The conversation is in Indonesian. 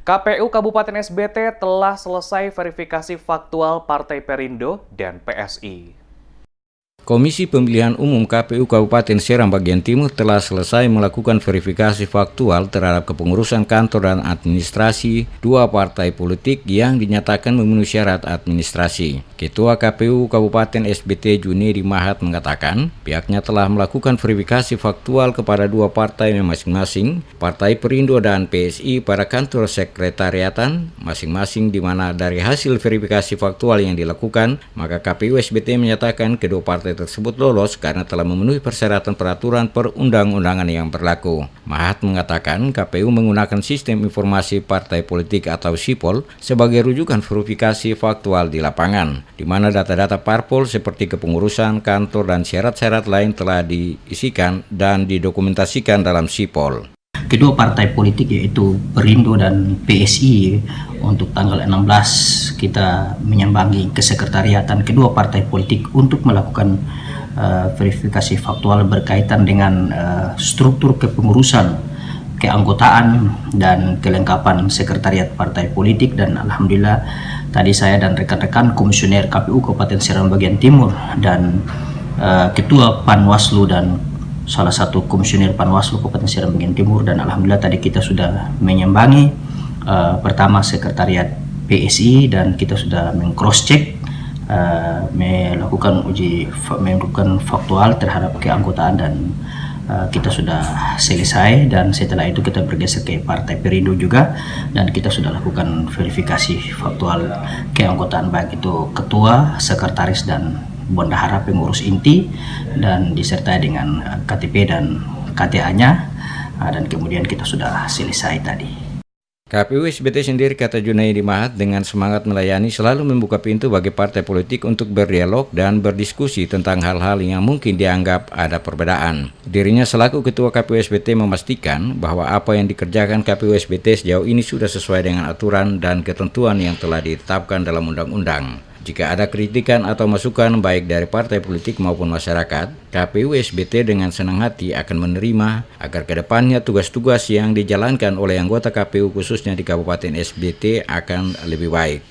KPU Kabupaten SBT telah selesai verifikasi faktual Partai Perindo dan PSI. Komisi Pemilihan Umum KPU Kabupaten Serang bagian Timur telah selesai melakukan verifikasi faktual terhadap kepengurusan kantor dan administrasi dua partai politik yang dinyatakan memenuhi syarat administrasi. Ketua KPU Kabupaten SBT Junedi Mahat mengatakan pihaknya telah melakukan verifikasi faktual kepada dua partai masing-masing, Partai Perindo dan PSI pada kantor sekretariatan masing-masing, di mana dari hasil verifikasi faktual yang dilakukan, maka KPU SBT menyatakan kedua partai tersebut lolos karena telah memenuhi persyaratan peraturan perundang-undangan yang berlaku. Mahat mengatakan KPU menggunakan sistem informasi partai politik atau SIPOL sebagai rujukan verifikasi faktual di lapangan, di mana data-data parpol seperti kepengurusan kantor dan syarat-syarat lain telah diisikan dan didokumentasikan dalam SIPOL. Kedua partai politik yaitu Perindo dan PSI untuk tanggal 16 kita menyambangi ke sekretariatan kedua partai politik untuk melakukan verifikasi faktual berkaitan dengan struktur kepengurusan, keanggotaan dan kelengkapan sekretariat partai politik. Dan alhamdulillah tadi saya dan rekan-rekan komisioner KPU Kabupaten Serang bagian Timur dan ketua Panwaslu dan salah satu komisioner Panwaslu Kabupaten Serang bagian Timur, dan alhamdulillah tadi kita sudah menyambangi pertama sekretariat PSI dan kita sudah meng-cross check, melakukan faktual terhadap keanggotaan, dan kita sudah selesai. Dan setelah itu kita bergeser ke Partai Perindo juga dan kita sudah lakukan verifikasi faktual keanggotaan baik itu ketua, sekretaris dan bendahara pengurus inti, dan disertai dengan KTP dan KTA-nya, dan kemudian kita sudah selesai tadi. KPU SBT sendiri, kata Junedi Mahat, dengan semangat melayani selalu membuka pintu bagi partai politik untuk berdialog dan berdiskusi tentang hal-hal yang mungkin dianggap ada perbedaan. Dirinya selaku Ketua KPU SBT memastikan bahwa apa yang dikerjakan KPU SBT sejauh ini sudah sesuai dengan aturan dan ketentuan yang telah ditetapkan dalam undang-undang. Jika ada kritikan atau masukan baik dari partai politik maupun masyarakat, KPU SBT dengan senang hati akan menerima agar kedepannya tugas-tugas yang dijalankan oleh anggota KPU khususnya di Kabupaten SBT akan lebih baik.